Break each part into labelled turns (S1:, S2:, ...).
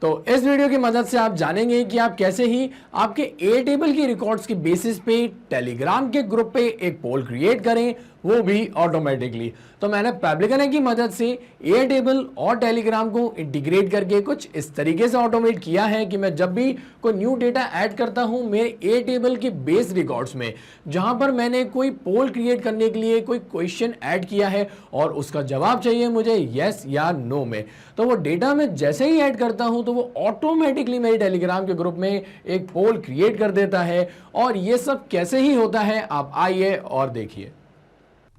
S1: तो इस वीडियो की मदद से आप जानेंगे कि आप कैसे ही आपके ए टेबल की रिकॉर्ड्स की बेसिस पे टेलीग्राम के ग्रुप पे एक पोल क्रिएट करें, वो भी ऑटोमेटिकली। तो मैंने पब्लिकन की मदद से ए टेबल और टेलीग्राम को इंटीग्रेट करके कुछ इस तरीके से ऑटोमेट किया है कि मैं जब भी कोई न्यू डेटा ऐड करता हूं मेरे ए टेबल के बेस रिकॉर्ड्स में, जहां पर मैंने कोई पोल क्रिएट करने के लिए कोई क्वेश्चन ऐड किया है और उसका जवाब चाहिए मुझे यस या नो में, तो वो डेटा में जैसे ही ऐड करता हूं तो वो ऑटोमेटिकली मेरे टेलीग्राम के ग्रुप में एक पोल क्रिएट कर देता है। और ये सब कैसे ही होता है आप आइए और देखिए।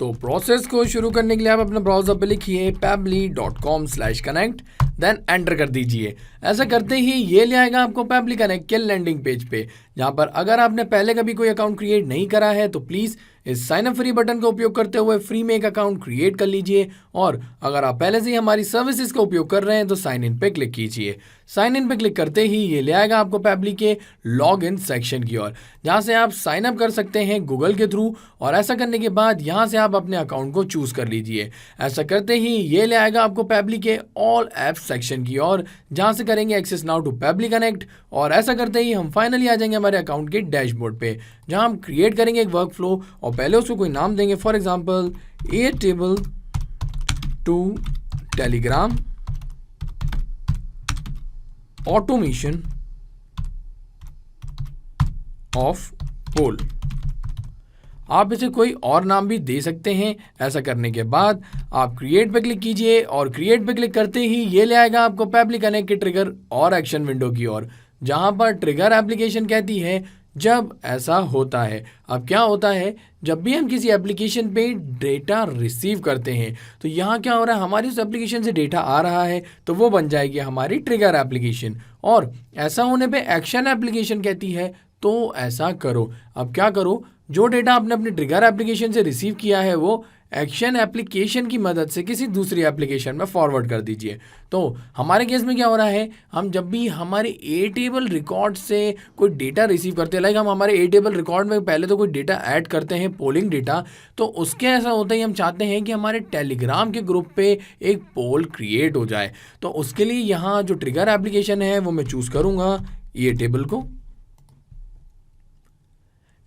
S1: तो प्रोसेस को शुरू करने के लिए आप अपने ब्राउजर पे लिखिए pabbly.com/connect, देन एंटर कर दीजिए। ऐसा करते ही ये ले आएगा आपको पैबली कनेक्ट के लैंडिंग पेज पे, जहां पर अगर आपने पहले कभी कोई अकाउंट क्रिएट नहीं करा है तो प्लीज़ इस साइन अप फ्री बटन का उपयोग करते हुए फ्री में एक अकाउंट क्रिएट कर लीजिए। और अगर आप पहले से ही हमारी सर्विसेज का उपयोग कर रहे हैं तो साइन इन पे क्लिक कीजिए। साइन इन पे क्लिक करते ही ये ले आएगा आपको पैबली के लॉग इन सेक्शन की ओर, जहां से आप साइन अप कर सकते हैं गूगल के थ्रू। और ऐसा करने के बाद यहां से आप अपने अकाउंट को चूज कर लीजिए। ऐसा करते ही ये ले आएगा आपको पैबली के ऑल ऐप्स सेक्शन की ओर, जहां से करेंगे access now to Pabbly Connect. और ऐसा करते ही हम फाइनली आ जाएंगे हमारे अकाउंट के डैशबोर्ड पे, जहां हम क्रिएट करेंगे एक वर्क फ्लो और पहले उसको कोई नाम देंगे, for example a table to Telegram automation of poll. आप इसे कोई और नाम भी दे सकते हैं। ऐसा करने के बाद आप क्रिएट पे क्लिक कीजिए और क्रिएट पे क्लिक करते ही ये ले आएगा आपको पैबली कनेक्ट के ट्रिगर और एक्शन विंडो की ओर, जहां पर ट्रिगर एप्लीकेशन कहती है जब ऐसा होता है। अब क्या होता है, जब भी हम किसी एप्लीकेशन पे डेटा रिसीव करते हैं तो यहाँ क्या हो रहा है, हमारी उस एप्लीकेशन से डेटा आ रहा है तो वो बन जाएगी हमारी ट्रिगर एप्लीकेशन। और ऐसा होने पे एक्शन एप्लीकेशन कहती है तो ऐसा करो। अब क्या करो, जो डेटा आपने अपने ट्रिगर एप्लीकेशन से रिसीव किया है वो एक्शन एप्लीकेशन की मदद से किसी दूसरी एप्लीकेशन में फॉरवर्ड कर दीजिए। तो हमारे केस में क्या हो रहा है, हम जब भी हमारे ए टेबल रिकॉर्ड से कोई डेटा रिसीव करते हैं, लाइक हम हमारे ए टेबल रिकॉर्ड में पहले तो कोई डेटा ऐड करते हैं पोलिंग डेटा, तो उसके ऐसा होता ही हम चाहते हैं कि हमारे टेलीग्राम के ग्रुप पे एक पोल क्रिएट हो जाए। तो उसके लिए यहाँ जो ट्रिगर एप्लीकेशन है वो मैं चूज़ करूँगा ए टेबल को।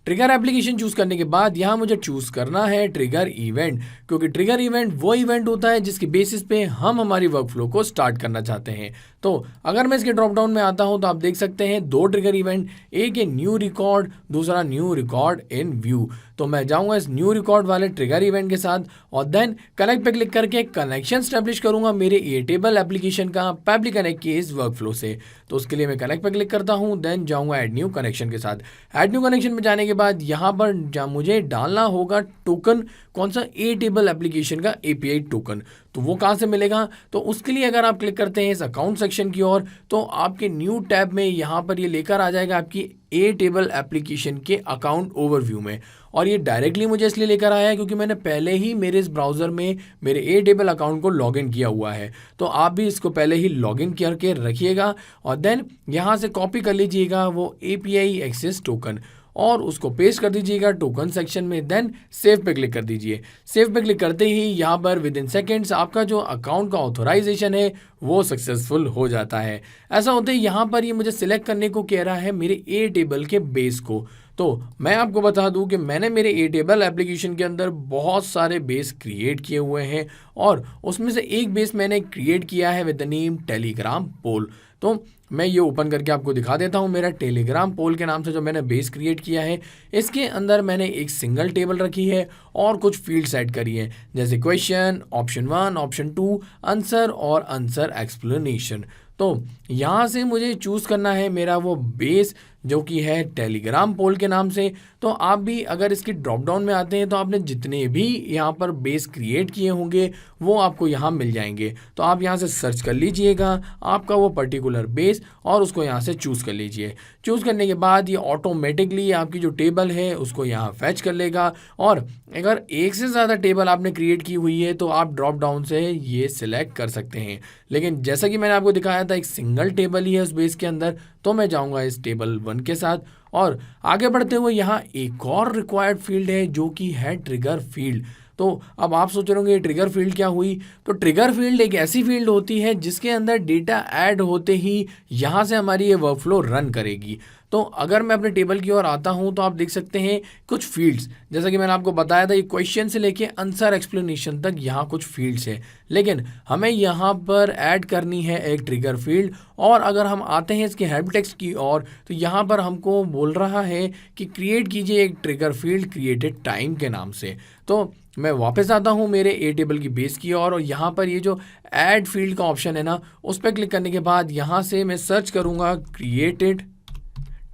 S1: ट्रिगर एप्लीकेशन चूज करने के बाद यहाँ मुझे चूज करना है ट्रिगर इवेंट, क्योंकि ट्रिगर इवेंट वो इवेंट होता है जिसकी बेसिस पे हम हमारी वर्कफ्लो को स्टार्ट करना चाहते हैं। तो अगर मैं इसके ड्रॉप डाउन में आता हूँ तो आप देख सकते हैं दो ट्रिगर इवेंट, एक है न्यू रिकॉर्ड, दूसरा न्यू रिकॉर्ड इन व्यू। तो मैं जाऊँगा इस न्यू रिकॉर्ड वाले ट्रिगर इवेंट के साथ और देन कनेक्ट पे क्लिक करके कनेक्शन स्टैब्लिश करूँगा मेरे ए टेबल एप्लीकेशन का पैबली कनेक्ट के इस वर्कफ्लो से। तो उसके लिए मैं कनेक्ट पे क्लिक करता हूँ, देन जाऊँगा ऐड न्यू कनेक्शन के साथ। ऐड न्यू कनेक्शन में जाने के बाद यहाँ पर मुझे डालना होगा टोकन, कौन सा, ए टेबल एप्लीकेशन का एपीआई टोकन। तो वो कहाँ से मिलेगा, तो उसके लिए अगर आप क्लिक करते हैं इस अकाउंट सेक्शन की ओर तो आपके न्यू टैब में यहाँ पर ये लेकर आ जाएगा आपकी ए टेबल एप्लीकेशन के अकाउंट ओवरव्यू में। और ये डायरेक्टली मुझे इसलिए लेकर आया है क्योंकि मैंने पहले ही मेरे इस ब्राउज़र में मेरे ए टेबल अकाउंट को लॉगिन किया हुआ है। तो आप भी इसको पहले ही लॉगिन करके रखिएगा और देन यहाँ से कॉपी कर लीजिएगा वो एपीआई एक्सेस टोकन और उसको पेस्ट कर दीजिएगा टोकन सेक्शन में, देन सेव पे क्लिक कर दीजिए। सेव पे क्लिक करते ही यहाँ पर विद इन सेकेंड्स आपका जो अकाउंट का ऑथोराइजेशन है वो सक्सेसफुल हो जाता है। ऐसा होते ही यहाँ पर ये मुझे सिलेक्ट करने को कह रहा है मेरे ए टेबल के बेस को। तो मैं आपको बता दूं कि मैंने मेरे ए टेबल एप्लीकेशन के अंदर बहुत सारे बेस क्रिएट किए हुए हैं और उसमें से एक बेस मैंने क्रिएट किया है विद द नेम टेलीग्राम पोल। तो मैं ये ओपन करके आपको दिखा देता हूँ मेरा टेलीग्राम पोल के नाम से जो मैंने बेस क्रिएट किया है। इसके अंदर मैंने एक सिंगल टेबल रखी है और कुछ फील्ड सेट करी है, जैसे क्वेश्चन, ऑप्शन 1, ऑप्शन 2, आंसर और आंसर एक्सप्लेनेशन। तो यहाँ से मुझे चूज़ करना है मेरा वो बेस जो कि है टेलीग्राम पोल के नाम से। तो आप भी अगर इसकी ड्रॉप डाउन में आते हैं तो आपने जितने भी यहाँ पर बेस क्रिएट किए होंगे वो आपको यहाँ मिल जाएंगे। तो आप यहाँ से सर्च कर लीजिएगा आपका वो पर्टिकुलर बेस और उसको यहाँ से चूज़ कर लीजिए। चूज़ करने के बाद ये ऑटोमेटिकली आपकी जो टेबल है उसको यहाँ फैच कर लेगा। और अगर एक से ज़्यादा टेबल आपने क्रिएट की हुई है तो आप ड्रॉप डाउन से ये सिलेक्ट कर सकते हैं, लेकिन जैसा कि मैंने आपको दिखाया था एक सिंगल टेबल ही है उस बेस के अंदर, तो मैं जाऊँगा इस टेबल 1 के साथ। और आगे बढ़ते हुए यहाँ एक और रिक्वायर्ड फील्ड है जो कि है ट्रिगर फील्ड। तो अब आप सोच रहे होंगे ट्रिगर फील्ड क्या हुई। तो ट्रिगर फील्ड एक ऐसी फील्ड होती है जिसके अंदर डेटा ऐड होते ही यहाँ से हमारी ये वर्कफ्लो रन करेगी। तो अगर मैं अपने टेबल की ओर आता हूँ तो आप देख सकते हैं कुछ फील्ड्स, जैसा कि मैंने आपको बताया था, ये क्वेश्चन से लेके आंसर एक्सप्लेनेशन तक यहाँ कुछ फील्ड्स है, लेकिन हमें यहाँ पर ऐड करनी है एक ट्रिगर फील्ड। और अगर हम आते हैं इसके हेल्प टेक्स्ट की ओर तो यहाँ पर हमको बोल रहा है कि क्रिएट कीजिए एक ट्रिगर फील्ड क्रिएटेड टाइम के नाम से। तो मैं वापस आता हूँ मेरे ए टेबल की बेस की ओर और यहाँ पर ये जो ऐड फील्ड का ऑप्शन है ना, उस पर क्लिक करने के बाद यहाँ से मैं सर्च करूँगा क्रिएटेड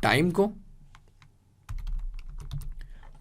S1: टाइम को।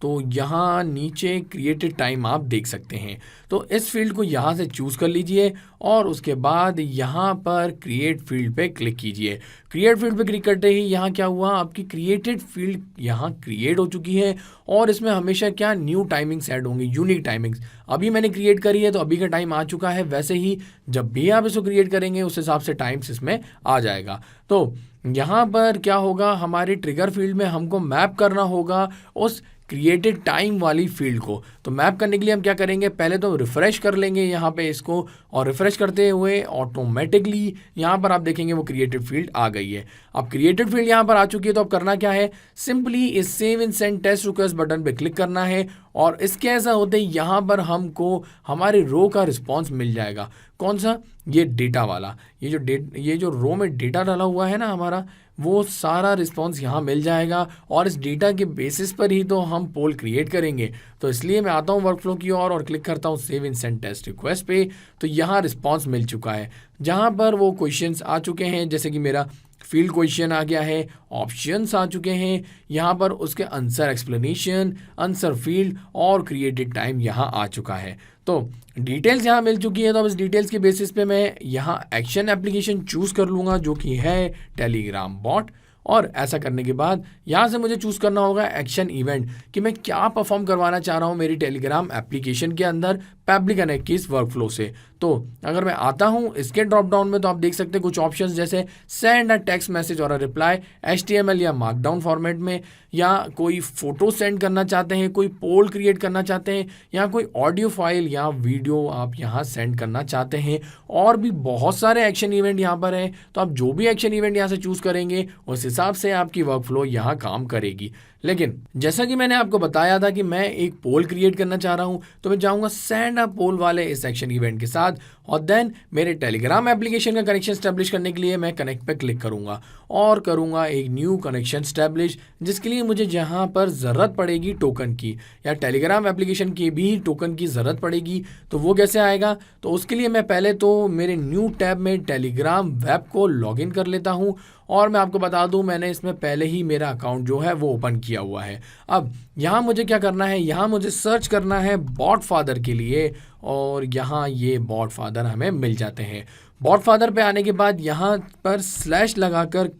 S1: तो यहाँ नीचे क्रिएटेड टाइम आप देख सकते हैं। तो इस फील्ड को यहाँ से चूज़ कर लीजिए और उसके बाद यहाँ पर क्रिएट फील्ड पे क्लिक कीजिए। क्रिएट फील्ड पे क्लिक करते ही यहाँ क्या हुआ, आपकी क्रिएटेड फील्ड यहाँ क्रिएट हो चुकी है और इसमें हमेशा क्या न्यू टाइमिंग्स ऐड होंगी, यूनिक टाइमिंग्स। अभी मैंने क्रिएट करी है तो अभी का टाइम आ चुका है, वैसे ही जब भी आप इसको क्रिएट करेंगे उस हिसाब से टाइम्स इसमें आ जाएगा। तो यहाँ पर क्या होगा, हमारे ट्रिगर फील्ड में हमको मैप करना होगा उस क्रिएटेड टाइम वाली फील्ड को। तो मैप करने के लिए हम क्या करेंगे, पहले तो रिफ्रेश कर लेंगे यहाँ पे इसको, और रिफ्रेश करते हुए ऑटोमेटिकली यहाँ पर आप देखेंगे वो क्रिएटेड फील्ड आ गई है। अब क्रिएटेड फील्ड यहाँ पर आ चुकी है तो अब करना क्या है, सिंपली इस save and send test request button पे क्लिक करना है और इसके ऐसा होते ही यहाँ पर हमको हमारे रो का रिस्पॉन्स मिल जाएगा। कौन सा, ये डेटा वाला, ये जो रो में डेटा डाला हुआ है ना हमारा, वो सारा रिस्पॉन्स यहाँ मिल जाएगा और इस डेटा के बेसिस पर ही तो हम पोल क्रिएट करेंगे। तो इसलिए मैं आता हूँ वर्कफ्लो की ओर और क्लिक करता हूँ save and send test request पे। तो यहाँ रिस्पॉन्स मिल चुका है जहाँ पर वो क्वेश्चंस आ चुके हैं, जैसे कि मेरा फील्ड क्वेश्चन आ गया है, ऑप्शंस आ चुके हैं यहाँ पर, उसके आंसर एक्सप्लेनेशन, आंसर फील्ड और क्रिएटेड टाइम यहाँ आ चुका है। तो डिटेल्स यहाँ मिल चुकी है। तो अब इस डिटेल्स के बेसिस पे मैं यहाँ एक्शन एप्लीकेशन चूज़ कर लूँगा जो कि है टेलीग्राम बॉट। और ऐसा करने के बाद यहाँ से मुझे चूज़ करना होगा एक्शन इवेंट कि मैं क्या परफॉर्म करवाना चाह रहा हूँ मेरी टेलीग्राम एप्लीकेशन के अंदर पैब्लिक कनेक्ट की इस वर्कफ्लो से। तो अगर मैं आता हूँ इसके ड्रॉप डाउन में तो आप देख सकते हैं कुछ ऑप्शंस जैसे सेंड अ टेक्स्ट मैसेज और अ रिप्लाई HTML या मार्कडाउन फॉर्मेट में, या कोई फोटो सेंड करना चाहते हैं, कोई पोल क्रिएट करना चाहते हैं, या कोई ऑडियो फाइल या वीडियो आप यहाँ सेंड करना चाहते हैं, और भी बहुत सारे एक्शन इवेंट यहाँ पर हैं। तो आप जो भी एक्शन इवेंट यहाँ से चूज़ करेंगे उस हिसाब से आपकी वर्कफ्लो यहाँ काम करेगी। लेकिन जैसा कि मैंने आपको बताया था कि मैं एक पोल क्रिएट करना चाह रहा हूं, तो मैं जाऊंगा सेंड अ पोल वाले इस एक्शन इवेंट के साथ और देन मेरे टेलीग्राम एप्लीकेशन का कनेक्शन स्टैब्लिश करने के लिए मैं कनेक्ट पे क्लिक करूंगा और करूंगा एक न्यू कनेक्शन स्टैब्लिश, जिसके लिए मुझे जहां पर ज़रूरत पड़ेगी टोकन की या टेलीग्राम एप्लीकेशन की भी टोकन की ज़रूरत पड़ेगी। तो वो कैसे आएगा, तो उसके लिए मैं पहले तो मेरे न्यू टैब में टेलीग्राम वेब को लॉगिन कर लेता हूँ और मैं आपको बता दूं मैंने इसमें पहले ही मेरा अकाउंट जो है वो ओपन किया हुआ है। अब यहाँ मुझे क्या करना है, यहाँ मुझे सर्च करना है बॉट फादर के लिए और यहाँ ये बॉट फादर हमें मिल जाते हैं। बॉट फादर पे आने के बाद यहाँ पर स्लैश लगाकर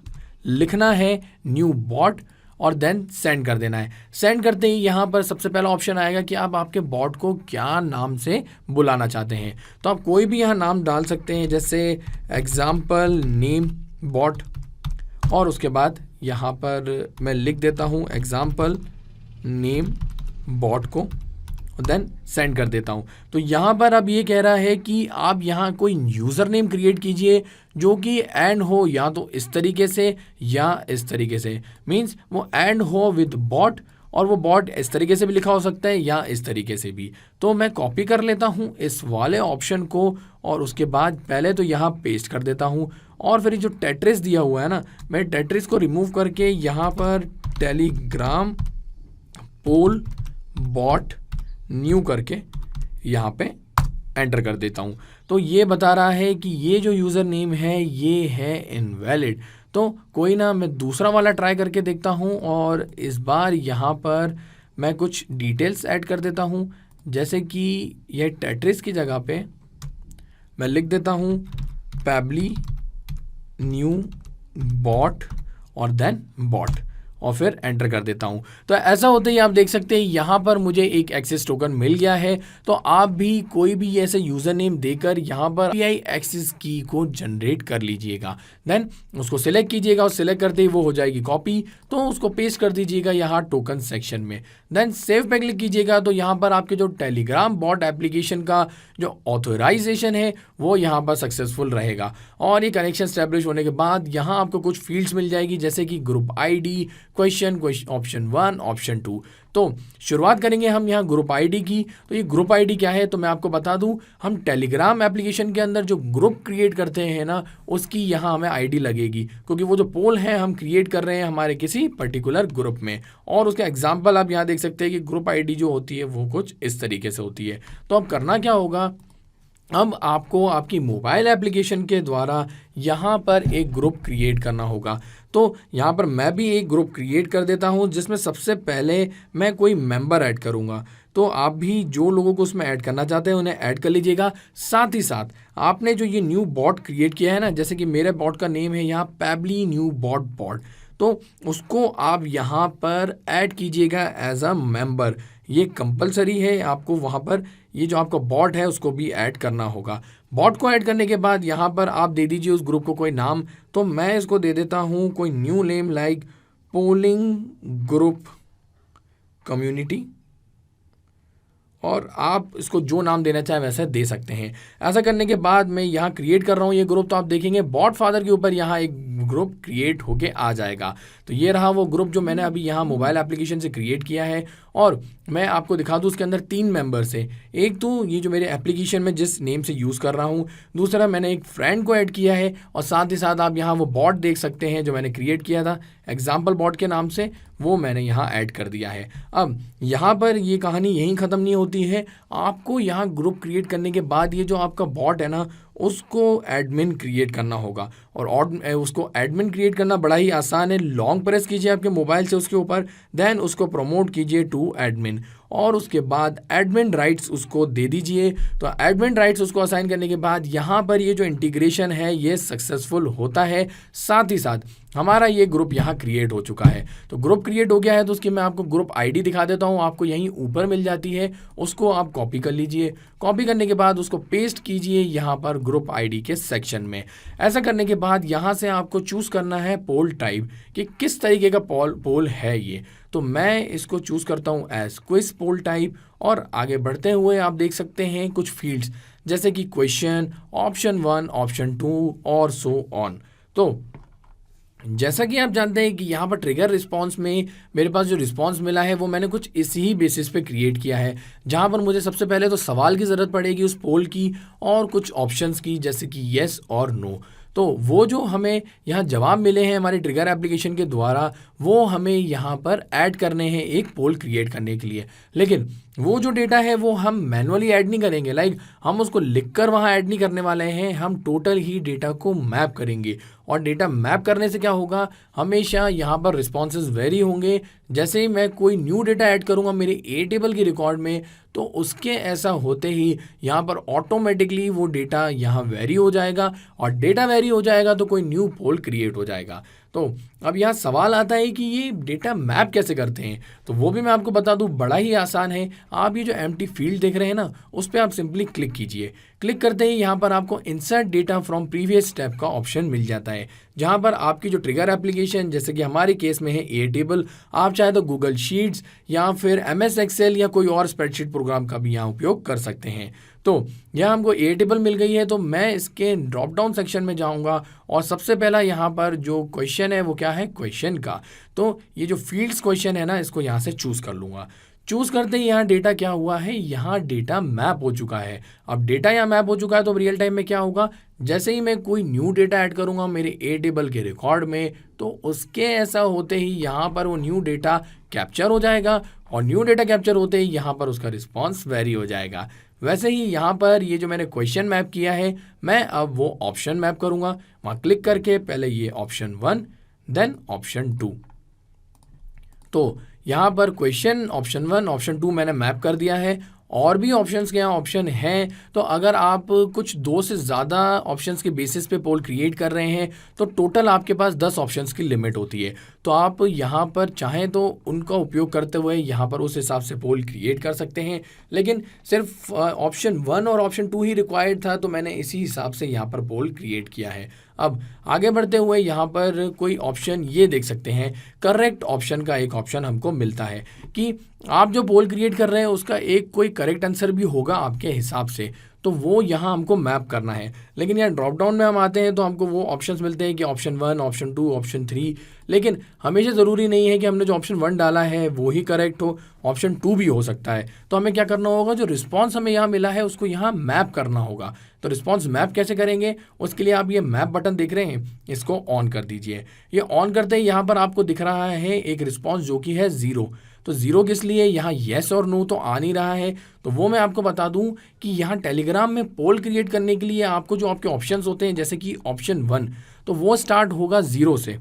S1: लिखना है न्यू बॉट और देन सेंड कर देना है। सेंड करते ही यहाँ पर सबसे पहला ऑप्शन आएगा कि आप आपके बॉट को क्या नाम से बुलाना चाहते हैं। तो आप कोई भी यहाँ नाम डाल सकते हैं, जैसे एग्जाम्पल नेम बॉट, और उसके बाद यहाँ पर मैं लिख देता हूँ एग्जाम्पल नेम बॉट को और देन सेंड कर देता हूँ। तो यहाँ पर अब ये कह रहा है कि आप यहाँ कोई यूज़र नेम क्रिएट कीजिए जो कि एंड हो या तो इस तरीके से या इस तरीके से, मीन्स वो एंड हो विद बॉट, और वो बॉट इस तरीके से भी लिखा हो सकता है या इस तरीके से भी। तो मैं कॉपी कर लेता हूँ इस वाले ऑप्शन को और उसके बाद पहले तो यहाँ पेस्ट कर देता हूँ और फिर जो टेट्रिस दिया हुआ है ना, मैं टेट्रिस को रिमूव करके यहाँ पर टेलीग्राम पोल बॉट न्यू करके यहाँ पे एंटर कर देता हूँ। तो ये बता रहा है कि ये जो यूज़र नेम है ये है इनवैलिड। तो कोई ना, मैं दूसरा वाला ट्राई करके देखता हूँ और इस बार यहाँ पर मैं कुछ डिटेल्स ऐड कर देता हूँ, जैसे कि ये टेट्रिस की जगह पे मैं लिख देता हूँ पैब्ली न्यू बॉट और देन बॉट, और फिर एंटर कर देता हूँ। तो ऐसा होते ही आप देख सकते हैं यहाँ पर मुझे एक एक्सेस टोकन मिल गया है। तो आप भी कोई भी ऐसे यूज़र नेम देकर यहाँ पर API एक्सेस की को जनरेट कर लीजिएगा। देन उसको सिलेक्ट कीजिएगा और सिलेक्ट करते ही वो हो जाएगी कॉपी, तो उसको पेस्ट कर दीजिएगा यहाँ टोकन सेक्शन में। देन सेव पे क्लिक कीजिएगा तो यहाँ पर आपके जो टेलीग्राम बॉट एप्लीकेशन का जो ऑथराइजेशन है वो यहाँ पर सक्सेसफुल रहेगा। और ये कनेक्शन स्टैब्लिश होने के बाद यहाँ आपको कुछ फील्ड्स मिल जाएगी, जैसे कि group ID, question option 1, option 2। तो शुरुआत करेंगे हम यहाँ ग्रुप ID की। तो ये ग्रुप ID क्या है तो मैं आपको बता दूं, हम टेलीग्राम एप्लीकेशन के अंदर जो ग्रुप क्रिएट करते हैं ना, उसकी यहाँ हमें ID लगेगी, क्योंकि वो जो पोल है हम क्रिएट कर रहे हैं हमारे किसी पर्टिकुलर ग्रुप में। और उसका एग्जाम्पल आप यहाँ देख सकते हैं कि ग्रुप ID जो होती है वो कुछ इस तरीके से होती है। तो अब करना क्या होगा, अब आपको आपकी मोबाइल एप्लीकेशन के द्वारा यहाँ पर एक ग्रुप क्रिएट करना होगा। तो यहाँ पर मैं भी एक ग्रुप क्रिएट कर देता हूँ, जिसमें सबसे पहले मैं कोई मेंबर ऐड करूँगा। तो आप भी जो लोगों को उसमें ऐड करना चाहते हैं उन्हें ऐड कर लीजिएगा। साथ ही साथ आपने जो ये न्यू बॉट क्रिएट किया है ना, जैसे कि मेरे बॉट का नेम है यहाँ पैबली न्यू बॉट, तो उसको आप यहाँ पर ऐड कीजिएगा एज अ मेंबर। ये कंपलसरी है, आपको वहाँ पर ये जो आपका बॉट है उसको भी ऐड करना होगा। बॉट को ऐड करने के बाद यहाँ पर आप दे दीजिए उस ग्रुप को कोई नाम। तो मैं इसको दे देता हूँ कोई new name like polling group community, और आप इसको जो नाम देना चाहें वैसे दे सकते हैं। ऐसा करने के बाद मैं यहाँ क्रिएट कर रहा हूँ ये ग्रुप, तो आप देखेंगे बॉट फादर के ऊपर यहाँ एक ग्रुप क्रिएट होके आ जाएगा। तो ये रहा वो ग्रुप जो मैंने अभी यहाँ मोबाइल एप्लीकेशन से क्रिएट किया है। और मैं आपको दिखा दूँ उसके अंदर 3 मेंबर्स हैं। एक तो ये जो मेरे एप्लीकेशन में जिस नेम से यूज़ कर रहा हूँ, दूसरा मैंने एक फ्रेंड को ऐड किया है, और साथ ही साथ आप यहाँ वो बॉट देख सकते हैं जो मैंने क्रिएट किया था एग्जाम्पल बॉट के नाम से, वो मैंने यहाँ ऐड कर दिया है। अब यहाँ पर ये कहानी यहीं ख़त्म नहीं होती है, आपको यहाँ ग्रुप क्रिएट करने के बाद ये जो आपका बॉट है ना, उसको एडमिन क्रिएट करना होगा। और उसको एडमिन क्रिएट करना बड़ा ही आसान है। लॉन्ग प्रेस कीजिए आपके मोबाइल से उसके ऊपर, देन उसको प्रमोट कीजिए टू एडमिन, और उसके बाद एडमिन राइट्स उसको दे दीजिए। तो एडमिन राइट्स उसको असाइन करने के बाद यहाँ पर ये जो इंटीग्रेशन है ये सक्सेसफुल होता है। साथ ही साथ हमारा ये ग्रुप यहाँ क्रिएट हो चुका है। तो ग्रुप क्रिएट हो गया है, तो उसकी मैं आपको ग्रुप ID दिखा देता हूँ, आपको यहीं ऊपर मिल जाती है। उसको आप कॉपी कर लीजिए। कॉपी करने के बाद उसको पेस्ट कीजिए यहाँ पर ग्रुप ID के सेक्शन में। ऐसा करने के बाद यहाँ से आपको चूज़ करना है पोल टाइप, कि किस तरीके का पोल है ये। तो मैं इसको चूज़ करता हूँ एज क्विज पोल टाइप, और आगे बढ़ते हुए आप देख सकते हैं कुछ फील्ड्स, जैसे कि क्वेश्चन, ऑप्शन 1, ऑप्शन 2 और सो ऑन। तो जैसा कि आप जानते हैं कि यहाँ पर ट्रिगर रिस्पांस में मेरे पास जो रिस्पांस मिला है वो मैंने कुछ इसी ही बेसिस पे क्रिएट किया है, जहाँ पर मुझे सबसे पहले तो सवाल की ज़रूरत पड़ेगी उस पोल की, और कुछ ऑप्शंस की, जैसे कि येस और नो। तो वो जो हमें यहाँ जवाब मिले हैं हमारे ट्रिगर एप्लीकेशन के द्वारा, वो हमें यहाँ पर ऐड करने हैं एक पोल क्रिएट करने के लिए। लेकिन वो जो डेटा है वो हम मैनुअली ऐड नहीं करेंगे, लाइक हम उसको लिखकर वहाँ ऐड नहीं करने वाले हैं, हम टोटल ही डेटा को मैप करेंगे। और डेटा मैप करने से क्या होगा, हमेशा यहाँ पर रिस्पॉन्सेज वेरी होंगे। जैसे ही मैं कोई न्यू डेटा ऐड करूँगा मेरे A टेबल की रिकॉर्ड में, तो उसके ऐसा होते ही यहाँ पर ऑटोमेटिकली वो डेटा यहाँ वेरी हो जाएगा, और डेटा वेरी हो जाएगा तो कोई न्यू पोल क्रिएट हो जाएगा। तो अब यहाँ सवाल आता है कि ये डेटा मैप कैसे करते हैं, तो वो भी मैं आपको बता दूं, बड़ा ही आसान है। आप ये जो एम्प्टी फील्ड देख रहे हैं ना, उस पर आप सिंपली क्लिक कीजिए। क्लिक करते ही यहाँ पर आपको insert data from previous step का ऑप्शन मिल जाता है, जहाँ पर आपकी जो ट्रिगर एप्लीकेशन, जैसे कि हमारे केस में है A टेबल, आप चाहे तो गूगल शीट्स या फिर MS एक्सेल या कोई और स्प्रेडशीट प्रोग्राम का भी यहाँ उपयोग कर सकते हैं। तो यहाँ हमको A टेबल मिल गई है, तो मैं इसके ड्रॉप डाउन सेक्शन में जाऊँगा, और सबसे पहला यहाँ पर जो क्वेश्चन है वो क्या है, क्वेश्चन का। तो ये जो फील्ड्स क्वेश्चन है ना, इसको यहाँ से चूज़ कर लूँगा। चूज़ करते ही यहाँ डेटा क्या हुआ है, यहाँ डेटा मैप हो चुका है। अब डेटा यहाँ मैप हो चुका है, तो रियल टाइम में क्या होगा, जैसे ही मैं कोई न्यू डेटा ऐड करूँगा मेरे A टेबल के रिकॉर्ड में, तो उसके ऐसा होते ही यहाँ पर वो न्यू डेटा कैप्चर हो जाएगा, और न्यू डेटा कैप्चर होते ही यहाँ पर उसका रिस्पॉन्स वेरी हो जाएगा। वैसे ही यहाँ पर ये जो मैंने क्वेश्चन मैप किया है, मैं अब वो ऑप्शन मैप करूँगा। वहाँ क्लिक करके पहले ये ऑप्शन 1, देन ऑप्शन 2। तो यहाँ पर क्वेश्चन, ऑप्शन 1, ऑप्शन 2 मैंने मैप कर दिया है। और भी ऑप्शंस के यहाँ ऑप्शन हैं, तो अगर आप कुछ 2 से ज़्यादा ऑप्शंस के बेसिस पे पोल क्रिएट कर रहे हैं, तो टोटल आपके पास 10 ऑप्शंस की लिमिट होती है। तो आप यहाँ पर चाहें तो उनका उपयोग करते हुए यहाँ पर उस हिसाब से पोल क्रिएट कर सकते हैं, लेकिन सिर्फ ऑप्शन 1 और ऑप्शन 2 ही रिक्वायर्ड था, तो मैंने इसी हिसाब से यहाँ पर पोल क्रिएट किया है। अब आगे बढ़ते हुए यहाँ पर कोई ऑप्शन ये देख सकते हैं, करेक्ट ऑप्शन का एक ऑप्शन हमको मिलता है कि आप जो पोल क्रिएट कर रहे हैं उसका एक कोई करेक्ट आंसर भी होगा आपके हिसाब से, तो वो यहाँ हमको मैप करना है। लेकिन यहाँ ड्रॉप डाउन में हम आते हैं तो हमको वो ऑप्शंस मिलते हैं कि ऑप्शन 1, ऑप्शन 2, ऑप्शन 3, लेकिन हमेशा ज़रूरी नहीं है कि हमने जो ऑप्शन 1 डाला है वो ही करेक्ट हो, ऑप्शन 2 भी हो सकता है। तो हमें क्या करना होगा, जो रिस्पॉन्स हमें यहाँ मिला है उसको यहाँ मैप करना होगा। तो रिस्पॉन्स मैप कैसे करेंगे, उसके लिए आप ये मैप बटन देख रहे हैं, इसको ऑन कर दीजिए। ये ऑन करते ही यहाँ पर आपको दिख रहा है एक रिस्पॉन्स जो कि है 0। तो 0 किस लिए, यहाँ येस और नो तो आ नहीं रहा है। तो वो मैं आपको बता दूं कि यहाँ टेलीग्राम में पोल क्रिएट करने के लिए आपको जो आपके ऑप्शंस होते हैं, जैसे कि ऑप्शन 1, तो वो स्टार्ट होगा 0 से।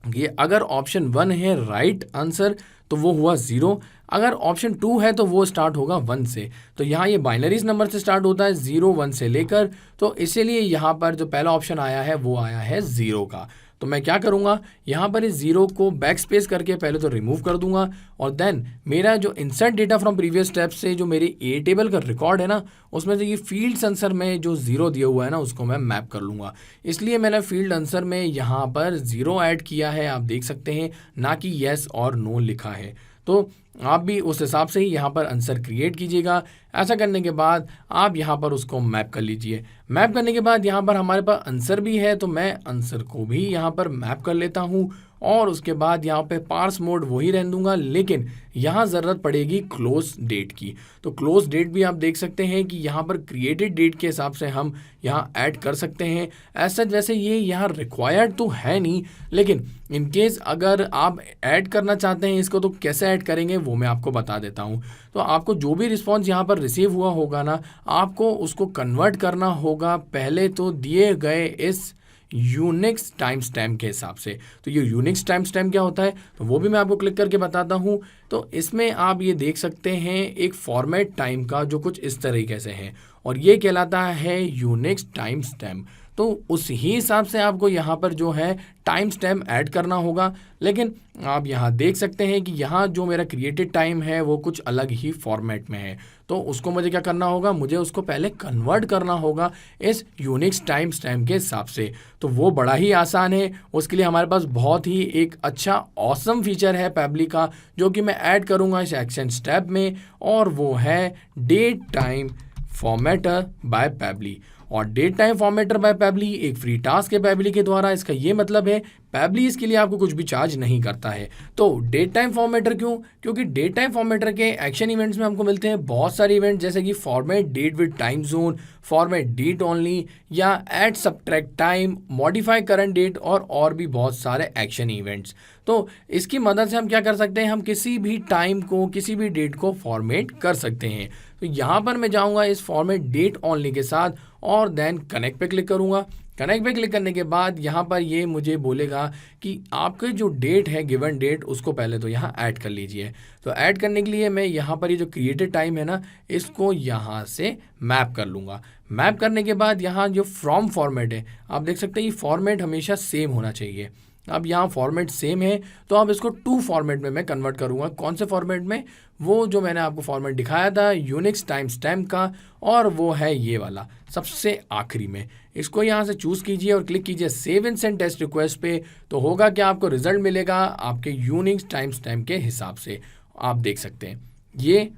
S1: ये अगर ऑप्शन 1 है राइट आंसर तो वो हुआ 0, अगर ऑप्शन 2 है तो वो स्टार्ट होगा 1 से। तो यहाँ ये बाइनरीज नंबर से स्टार्ट होता है 0, 1 से लेकर, तो इसीलिए यहाँ पर जो पहला ऑप्शन आया है वो आया है 0 का। तो मैं क्या करूँगा, यहाँ पर इस 0 को बैक स्पेस करके पहले तो रिमूव कर दूंगा, और देन मेरा जो insert data from previous step से जो मेरी ए टेबल का रिकॉर्ड है ना, उसमें से ये फील्ड आंसर में जो 0 दिया हुआ है ना उसको मैं मैप कर लूँगा। इसलिए मैंने फील्ड आंसर में यहाँ पर 0 ऐड किया है, आप देख सकते हैं, ना कि येस और नो लिखा है। तो आप भी उस हिसाब से ही यहाँ पर आंसर क्रिएट कीजिएगा। ऐसा करने के बाद आप यहाँ पर उसको मैप कर लीजिए। मैप करने के बाद यहाँ पर हमारे पास आंसर भी है, तो मैं आंसर को भी यहाँ पर मैप कर लेता हूँ, और उसके बाद यहाँ पे पार्स मोड वही रहने दूंगा, लेकिन यहाँ ज़रूरत पड़ेगी क्लोज डेट की। तो क्लोज डेट भी आप देख सकते हैं कि यहाँ पर क्रिएटेड डेट के हिसाब से हम यहाँ ऐड कर सकते हैं। ऐसा वैसे ये यहाँ रिक्वायर्ड तो है नहीं, लेकिन इन केस अगर आप ऐड करना चाहते हैं इसको, तो कैसे ऐड करेंगे वो मैं आपको बता देता हूँ। तो आपको जो भी रिस्पॉन्स यहाँ पर रिसीव हुआ होगा ना, आपको उसको कन्वर्ट करना होगा पहले तो दिए गए इस यूनिक्स टाइम स्टैम्प के हिसाब से। तो ये यूनिक्स टाइम स्टैम्प क्या होता है, तो वो भी मैं आपको क्लिक करके बताता हूँ। तो इसमें आप ये देख सकते हैं एक फॉर्मेट टाइम का जो कुछ इस तरीके से है, और ये कहलाता है यूनिक्स टाइम स्टैम्प। तो उस ही हिसाब से आपको यहाँ पर जो है टाइम स्टैम्प ऐड करना होगा। लेकिन आप यहाँ देख सकते हैं कि यहाँ जो मेरा क्रिएटेड टाइम है वो कुछ अलग ही फॉर्मेट में है, तो उसको मुझे क्या करना होगा, मुझे उसको पहले कन्वर्ट करना होगा इस यूनिक्स टाइम स्टैम्प के हिसाब से। तो वो बड़ा ही आसान है, उसके लिए हमारे पास बहुत ही एक अच्छा ऑसम फीचर है पैबली का, जो कि मैं ऐड करूँगा इस एक्शन स्टेप में, और वो है date time formatter by Pabbly. और date time formatter by Pabbly एक फ्री टास्क है पैबली के द्वारा। इसका ये मतलब है पैबली इसके लिए आपको कुछ भी चार्ज नहीं करता है। तो डेट टाइम फॉर्मेटर क्यों, क्योंकि डेट टाइम फॉर्मेटर के एक्शन इवेंट्स में हमको मिलते हैं बहुत सारे इवेंट, जैसे कि format date with time zone, format date only, या add subtract time, modify current date, और भी बहुत सारे एक्शन इवेंट्स। तो इसकी मदद से हम क्या कर सकते हैं, हम किसी भी टाइम को, किसी भी डेट को फॉर्मेट कर सकते हैं। तो यहाँ पर मैं जाऊँगा इस फॉर्मेट डेट ओनली के साथ, और देन कनेक्ट पे क्लिक करूँगा। कनेक्ट पे क्लिक करने के बाद यहाँ पर ये मुझे बोलेगा कि आपके जो डेट है, गिवन डेट, उसको पहले तो यहाँ ऐड कर लीजिए। तो ऐड करने के लिए मैं यहाँ पर ये जो क्रिएटेड टाइम है ना, इसको यहाँ से मैप कर लूँगा। मैप करने के बाद यहाँ जो फ्रॉम फॉर्मेट है, आप देख सकते हैं ये फॉर्मेट हमेशा सेम होना चाहिए। अब यहाँ फॉर्मेट सेम है, तो अब इसको 2 फॉर्मेट में मैं कन्वर्ट करूँगा। कौन से फॉर्मेट में, वो जो मैंने आपको फॉर्मेट दिखाया था यूनिक्स टाइम स्टैम्प का, और वो है ये वाला सबसे आखिरी में। इसको यहाँ से चूज़ कीजिए और क्लिक कीजिए save and send test request पे। तो होगा कि आपको रिजल्ट मिलेगा आपके यूनिक्स टाइम स्टैम्प के हिसाब से। आप देख सकते हैं ये,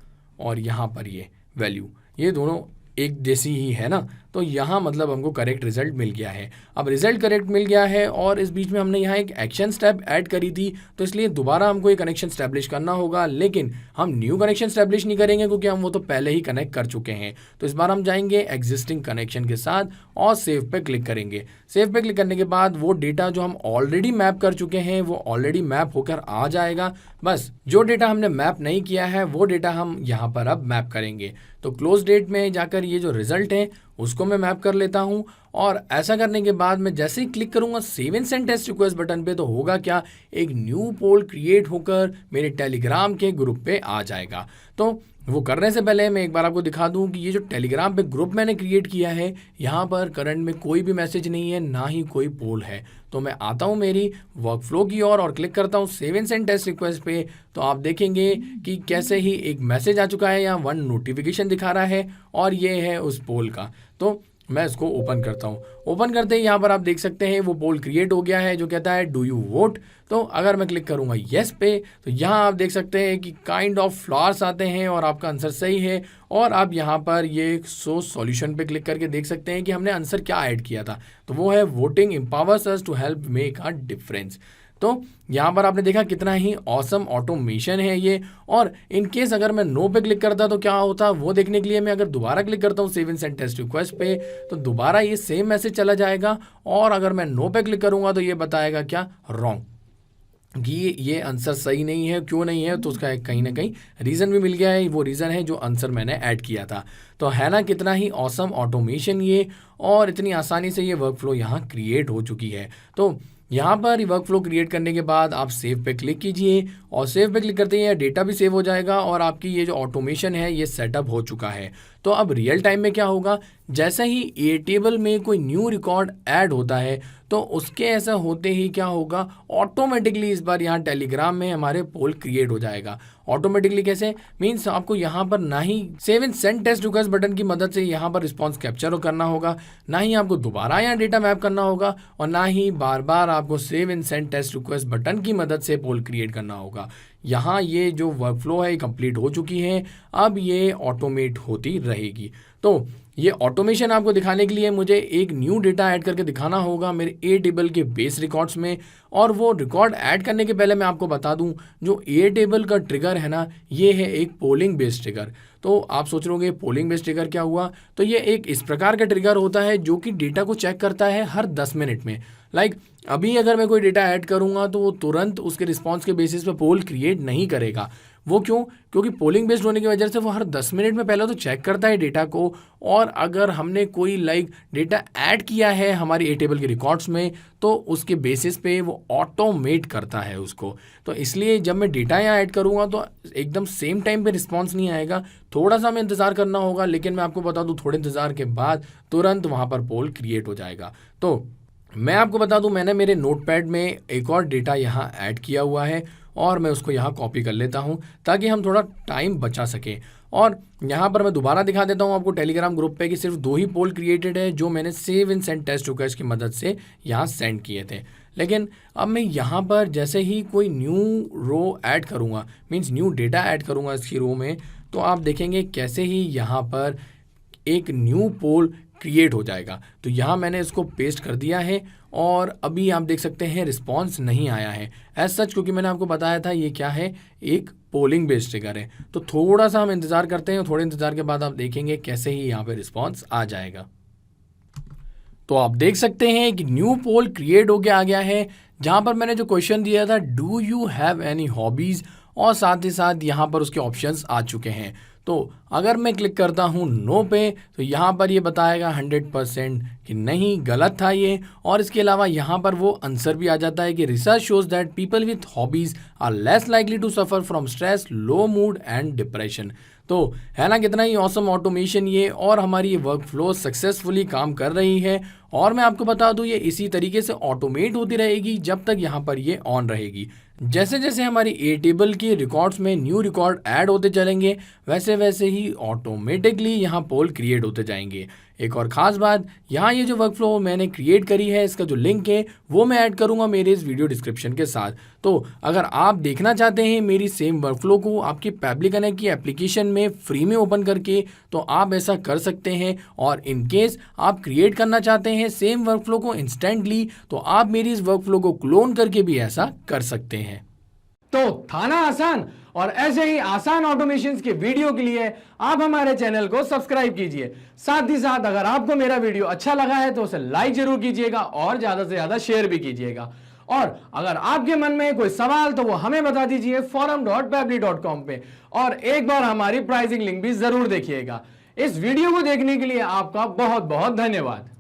S1: और यहाँ पर ये वैल्यू, ये दोनों एक जैसी ही है ना, तो यहाँ मतलब हमको करेक्ट रिजल्ट मिल गया है। अब रिजल्ट करेक्ट मिल गया है, और इस बीच में हमने यहाँ एक एक्शन स्टेप ऐड करी थी, तो इसलिए दोबारा हमको एक कनेक्शन स्टैब्लिश करना होगा। लेकिन हम न्यू कनेक्शन स्टैब्लिश नहीं करेंगे, क्योंकि हम वो तो पहले ही कनेक्ट कर चुके हैं। तो इस बार हम जाएंगे एग्जिस्टिंग कनेक्शन के साथ और सेव पे क्लिक करेंगे। सेव पे क्लिक करने के बाद वो डेटा जो हम ऑलरेडी मैप कर चुके हैं वो ऑलरेडी मैप होकर आ जाएगा। बस जो डेटा हमने मैप नहीं किया है वो डेटा हम यहाँ पर अब मैप करेंगे। तो क्लोज डेट में जाकर ये जो रिजल्ट है उसको मैं मैप कर लेता हूँ, और ऐसा करने के बाद मैं जैसे ही क्लिक करूंगा save and send test request button पे, तो होगा क्या, एक न्यू पोल क्रिएट होकर मेरे टेलीग्राम के ग्रुप पे आ जाएगा। तो वो करने से पहले मैं एक बार आपको दिखा दूं कि ये जो टेलीग्राम पे ग्रुप मैंने क्रिएट किया है, यहाँ पर करंट में कोई भी मैसेज नहीं है, ना ही कोई पोल है। तो मैं आता हूँ मेरी वर्कफ्लो की ओर और क्लिक करता हूँ save and send test request पे। तो आप देखेंगे कि कैसे ही एक मैसेज आ चुका है, यहाँ 1 नोटिफिकेशन दिखा रहा है और ये है उस पोल का। तो मैं इसको ओपन करता हूँ। ओपन करते ही यहाँ पर आप देख सकते हैं वो पोल क्रिएट हो गया है जो कहता है डू यू वोट। तो अगर मैं क्लिक करूँगा येस पे, तो यहाँ आप देख सकते हैं कि काइंड ऑफ फ्लावर्स आते हैं और आपका आंसर सही है। और आप यहाँ पर ये सो सॉल्यूशन पे क्लिक करके देख सकते हैं कि हमने आंसर क्या ऐड किया था। तो वो है voting empowers us to help make a difference. तो यहाँ पर आपने देखा कितना ही ऑसम ऑटोमेशन है ये। और इन केस अगर मैं नो पे क्लिक करता तो क्या होता, वो देखने के लिए मैं अगर दोबारा क्लिक करता हूँ save and send test request पे, तो दोबारा ये सेम मैसेज चला जाएगा। और अगर मैं नो पे क्लिक करूँगा तो ये बताएगा क्या, रॉन्ग, कि ये आंसर सही नहीं है। क्यों नहीं है, तो उसका एक कहीं ना कहीं रीज़न भी मिल गया है। वो रीज़न है जो आंसर मैंने ऐड किया था। तो है ना कितना ही ऑसम ऑटोमेशन ये, और इतनी आसानी से ये वर्कफ्लो यहाँ क्रिएट हो चुकी है। तो यहाँ पर वर्कफ्लो क्रिएट करने के बाद आप सेव पे क्लिक कीजिए और सेव पे क्लिक करते ही डेटा भी सेव हो जाएगा और आपकी ये जो ऑटोमेशन है ये सेटअप हो चुका है। तो अब रियल टाइम में क्या होगा, जैसे ही ए टेबल में कोई न्यू रिकॉर्ड ऐड होता है तो उसके ऐसा होते ही क्या होगा, ऑटोमेटिकली इस बार यहाँ टेलीग्राम में हमारे पोल क्रिएट हो जाएगा। ऑटोमेटिकली कैसे, मीन्स आपको यहाँ पर ना ही save and send test request button की मदद से यहाँ पर रिस्पॉन्स कैप्चर करना होगा, ना ही आपको दोबारा यहाँ डेटा मैप करना होगा, और ना ही बार बार आपको save and send test request button की मदद से पोल क्रिएट करना होगा। यहाँ ये जो वर्कफ्लो है कंप्लीट हो चुकी है, अब ये ऑटोमेट होती रहेगी। तो ये ऑटोमेशन आपको दिखाने के लिए मुझे एक न्यू डेटा ऐड करके दिखाना होगा मेरे ए टेबल के बेस रिकॉर्ड्स में। और वो रिकॉर्ड ऐड करने के पहले मैं आपको बता दूं, जो ए टेबल का ट्रिगर है ना, ये है एक पोलिंग बेस्ड ट्रिगर। तो आप सोच रहे होंगे पोलिंग बेस्ड ट्रिगर क्या हुआ, तो ये एक इस प्रकार का ट्रिगर होता है जो कि डेटा को चेक करता है हर 10 मिनट में। लाइक अभी अगर मैं कोई डेटा ऐड करूंगा तो वो तुरंत उसके रिस्पॉन्स के बेसिस पे पोल क्रिएट नहीं करेगा। वो क्यों, क्योंकि पोलिंग बेस्ड होने की वजह से वो हर 10 मिनट में पहले तो चेक करता है डेटा को, और अगर हमने कोई डेटा ऐड किया है हमारी ए टेबल के रिकॉर्ड्स में तो उसके बेसिस पे वो ऑटोमेट करता है उसको। तो इसलिए जब मैं डेटा यहाँ ऐड करूँगा तो एकदम सेम टाइम पे रिस्पॉन्स नहीं आएगा, थोड़ा सा हमें इंतज़ार करना होगा। लेकिन मैं आपको बता दूँ थोड़े इंतज़ार के बाद तुरंत वहाँ पर पोल क्रिएट हो जाएगा। तो मैं आपको बता दूं मैंने मेरे नोटपैड में एक और डेटा यहाँ ऐड किया हुआ है और मैं उसको यहाँ कॉपी कर लेता हूँ ताकि हम थोड़ा टाइम बचा सकें। और यहाँ पर मैं दोबारा दिखा देता हूँ आपको टेलीग्राम ग्रुप पे कि सिर्फ 2 ही पोल क्रिएटेड है जो मैंने save and send test request की मदद से यहाँ सेंड किए थे। लेकिन अब मैं यहाँ पर जैसे ही कोई न्यू रो ऐड करूँगा, मीन्स न्यू डेटा ऐड करूँगा इसकी रो में, तो आप देखेंगे कैसे ही यहाँ पर एक न्यू पोल क्रिएट हो जाएगा। तो यहाँ मैंने इसको पेस्ट कर दिया है और अभी आप देख सकते हैं रिस्पॉन्स नहीं आया है एज सच, क्योंकि मैंने आपको बताया था ये क्या है, एक पोलिंग बेस्ड ट्रिगर है। तो थोड़ा सा हम इंतज़ार करते हैं, थोड़े इंतज़ार के बाद आप देखेंगे कैसे ही यहाँ पे रिस्पॉन्स आ जाएगा। तो आप देख सकते हैं कि न्यू पोल क्रिएट हो गया आ गया है, जहाँ पर मैंने जो क्वेश्चन दिया था do you have any hobbies, और साथ ही साथ यहाँ पर उसके ऑप्शंस आ चुके हैं। तो अगर मैं क्लिक करता हूँ नो पे, तो यहाँ पर ये बताएगा 100% कि नहीं, गलत था ये। और इसके अलावा यहाँ पर वो आंसर भी आ जाता है कि research shows that people with hobbies are less likely to suffer from stress, low mood and depression. तो है ना कितना ही ऑसम ऑटोमेशन ये, और हमारी ये वर्क फ्लो सक्सेसफुली काम कर रही है। और मैं आपको बता दूं ये इसी तरीके से ऑटोमेट होती रहेगी जब तक यहाँ पर ये ऑन रहेगी। जैसे जैसे हमारी ए टेबल की रिकॉर्ड्स में न्यू रिकॉर्ड ऐड होते चलेंगे वैसे वैसे ही ऑटोमेटिकली यहाँ पोल क्रिएट होते जाएंगे। एक और ख़ास बात, यहाँ ये जो वर्कफ्लो मैंने क्रिएट करी है इसका जो लिंक है वो मैं ऐड करूँगा मेरे इस वीडियो डिस्क्रिप्शन के साथ। तो अगर आप देखना चाहते हैं मेरी सेम वर्कफ्लो को आपकी पैब्लिक कनेक्ट की एप्लीकेशन में फ्री में ओपन करके, तो आप ऐसा कर सकते हैं। और इन केस आप क्रिएट करना चाहते हैं सेम वर्कफ्लो को इंस्टेंटली, तो आप मेरी इस वर्कफ्लो को क्लोन करके भी ऐसा कर सकते हैं।
S2: तो था ना आसान, और ऐसे ही आसान ऑटोमेशंस के वीडियो के लिए आप हमारे चैनल को सब्सक्राइब कीजिए। साथ ही साथ अगर आपको मेरा वीडियो अच्छा लगा है तो उसे लाइक जरूर कीजिएगा और ज्यादा से ज्यादा शेयर भी कीजिएगा। और अगर आपके मन में कोई सवाल तो वो हमें बता दीजिए forum.pabbly.com पे, और एक बार हमारी प्राइसिंग लिंक भी जरूर देखिएगा। इस वीडियो को देखने के लिए आपका बहुत बहुत धन्यवाद।